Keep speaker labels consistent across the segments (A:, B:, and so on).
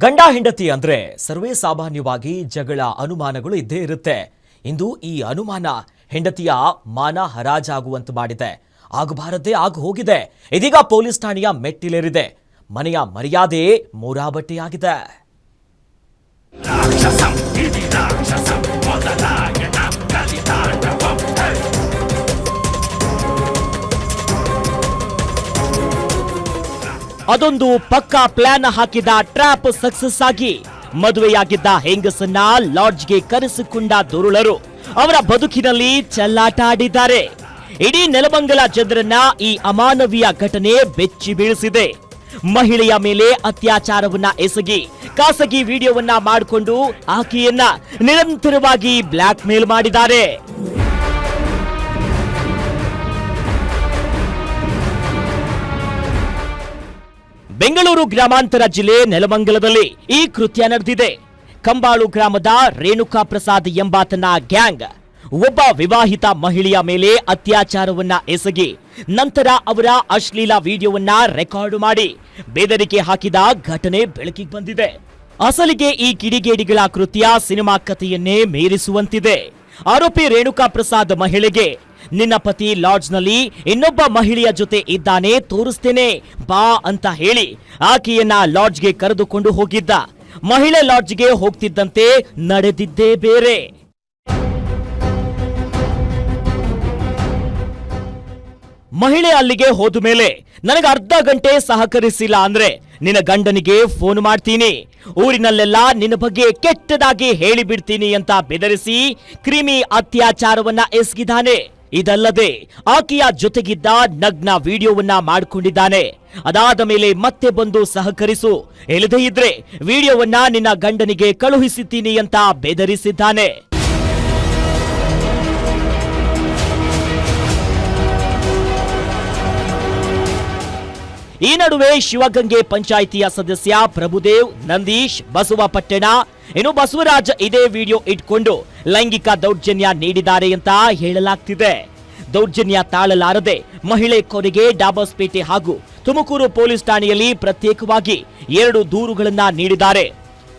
A: ಗಂಡ ಹೆಂಡತಿ ಅಂದ್ರೆ ಸರ್ವೇ ಸಾಮಾನ್ಯವಾಗಿ ಜಗಳ ಅನುಮಾನಗಳು ಇದ್ದೇ ಇರುತ್ತೆ. ಇಂದು ಈ ಅನುಮಾನ ಹೆಂಡತಿಯ ಮಾನ ಹರಾಜಾಗುವಂತೆ ಮಾಡಿದೆ. ಆಗಬಾರದೇ ಆಗ ಹೋಗಿದೆ. ಇದೀಗ ಪೊಲೀಸ್ ಠಾಣೆಯ ಮೆಟ್ಟಿಲೇರಿದೆ. ಮನೆಯ ಮರ್ಯಾದೆ ಮೂರಾಬಟ್ಟೆಯಾಗಿದೆ. ಅದೊಂದು ಪಕ್ಕಾ ಪ್ಲಾನ್ ಹಾಕಿದ ಟ್ರ್ಯಾಪ್ ಸಕ್ಸಸ್ ಆಗಿ ಮದುವೆಯಾಗಿದ್ದ ಹೆಂಗಸನ್ನ ಲಾಡ್ಜ್ಗೆ ಕರೆಸಿಕೊಂಡ ದುರುಳರು ಅವರ ಬದುಕಿನಲ್ಲಿ ಚೆಲ್ಲಾಟ ಆಡಿದ್ದಾರೆ. ಇಡೀ ನೆಲಮಂಗಲ ಜನರನ್ನ ಈ ಅಮಾನವೀಯ ಘಟನೆ ಬೆಚ್ಚಿ ಬೀಳಿಸಿದೆ. ಮಹಿಳೆಯ ಮೇಲೆ ಅತ್ಯಾಚಾರವನ್ನ ಎಸಗಿ ಖಾಸಗಿ ವಿಡಿಯೋವನ್ನ ಮಾಡಿಕೊಂಡು ಆಕೆಯನ್ನ ನಿರಂತರವಾಗಿ ಬ್ಲಾಕ್ ಮೇಲ್ ಮಾಡಿದ್ದಾರೆ. ಬೆಂಗಳೂರು ಗ್ರಾಮಾಂತರ ಜಿಲ್ಲೆ ನೆಲಮಂಗಲದಲ್ಲಿ ಈ ಕೃತ್ಯ ನಡೆದಿದೆ. ಕಂಬಾಳು ಗ್ರಾಮದ ರೇಣುಕಾ ಪ್ರಸಾದ್ ಎಂಬಾತನ ಗ್ಯಾಂಗ್ ಒಬ್ಬ ವಿವಾಹಿತ ಮಹಿಳೆಯ ಮೇಲೆ ಅತ್ಯಾಚಾರವನ್ನ ಎಸಗಿ ನಂತರ ಅವರ ಅಶ್ಲೀಲ ವಿಡಿಯೋವನ್ನ ರೆಕಾರ್ಡ್ ಮಾಡಿ ಬೆದರಿಕೆ ಹಾಕಿದ ಘಟನೆ ಬೆಳಕಿಗೆ ಬಂದಿದೆ. ಅಸಲಿಗೆ ಈ ಕಿಡಿಗೇಡಿಗಳ ಕೃತ್ಯ ಸಿನಿಮಾ ಕಥೆಯನ್ನೇ ಮೀರಿಸುವಂತಿದೆ. ಆರೋಪಿ ರೇಣುಕಾ ಪ್ರಸಾದ್ ಮಹಿಳೆಗೆ, ನಿನ್ನ ಪತಿ ಲಾಡ್ಜ್ನಲ್ಲಿ ಇನ್ನೊಬ್ಬ ಮಹಿಳೆಯ ಜೊತೆ ಇದ್ದಾನೆ, ತೋರಿಸ್ತೇನೆ ಬಾ ಅಂತ ಹೇಳಿ ಆಕೆಯನ್ನ ಲಾಡ್ಜ್ಗೆ ಕರೆದುಕೊಂಡು ಹೋಗಿದ್ದ. ಮಹಿಳೆ ಲಾಡ್ಜ್ಗೆ ಹೋಗ್ತಿದ್ದಂತೆ ನಡೆದಿದ್ದೇ ಬೇರೆ. ಮಹಿಳೆ ಅಲ್ಲಿಗೆ ಹೋದ ಮೇಲೆ ನನಗೆ ಅರ್ಧ ಗಂಟೆ ಸಹಕರಿಸಿಲ್ಲ ಅಂದ್ರೆ ನಿನ್ನ ಗಂಡನಿಗೆ ಫೋನ್ ಮಾಡ್ತೀನಿ, ಊರಿನಲ್ಲೆಲ್ಲ ನಿನ್ನ ಬಗ್ಗೆ ಕೆಟ್ಟದಾಗಿ ಹೇಳಿಬಿಡ್ತೀನಿ ಅಂತ ಬೆದರಿಸಿ ಕ್ರಿಮಿ ಅತ್ಯಾಚಾರವನ್ನ ಎಸಗಿದ್ದಾನೆ. ಇದಲ್ಲದೆ ಆಕೆಯ ಜೊತೆಗಿದ್ದ ನಗ್ನ ವಿಡಿಯೋವನ್ನ ಮಾಡಿಕೊಂಡಿದ್ದಾನೆ. ಅದಾದ ಮೇಲೆ ಮತ್ತೆ ಬಂದು ಸಹಕರಿಸು, ಇಲ್ಲದೇ ಇದ್ರೆ ವಿಡಿಯೋವನ್ನ ನಿನ್ನ ಗಂಡನಿಗೆ ಕಳುಹಿಸುತ್ತೀನಿ ಅಂತ ಬೆದರಿಸಿದ್ದಾನೆ. ಈ ನಡುವೆ ಶಿವಗಂಗೆ ಪಂಚಾಯಿತಿಯ ಸದಸ್ಯ ಪ್ರಭುದೇವ್, ನಂದೀಶ್, ಬಸವಪಟ್ಟಣ, ಇನ್ನು ಬಸವರಾಜ್ ಇದೇ ವಿಡಿಯೋ ಇಟ್ಕೊಂಡು ಲೈಂಗಿಕ ದೌರ್ಜನ್ಯ ನೀಡಿದ್ದಾರೆ ಅಂತ ಹೇಳಲಾಗ್ತಿದೆ. ದೌರ್ಜನ್ಯ ತಾಳಲಾರದೆ ಮಹಿಳೆ ಕೊನೆಗೆ ಡಾಬಸ್ಪೇಟೆ ಹಾಗೂ ತುಮಕೂರು ಪೊಲೀಸ್ ಠಾಣೆಯಲ್ಲಿ ಪ್ರತ್ಯೇಕವಾಗಿ 2 ದೂರುಗಳನ್ನ ನೀಡಿದ್ದಾರೆ.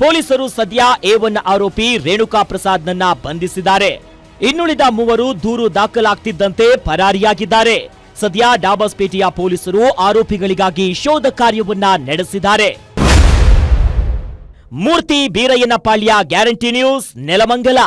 A: ಪೊಲೀಸರು ಸದ್ಯ A1 ಆರೋಪಿ ರೇಣುಕಾ ಪ್ರಸಾದ್ನನ್ನ ಬಂಧಿಸಿದ್ದಾರೆ. ಇನ್ನುಳಿದ 3 ದೂರು ದಾಖಲಾಗ್ತಿದ್ದಂತೆ ಪರಾರಿಯಾಗಿದ್ದಾರೆ. ಸದ್ಯ ಡಾಬಸ್ಪೇಟೆಯ ಪೊಲೀಸರು ಆರೋಪಿಗಳಿಗಾಗಿ ಶೋಧ ಕಾರ್ಯವನ್ನ ನಡೆಸಿದ್ದಾರೆ. ಮೂರ್ತಿ ಬೀರಯ್ಯನಪಾಳ್ಯ, ಗ್ಯಾರಂಟಿ ನ್ಯೂಸ್, ನೆಲಮಂಗಲ.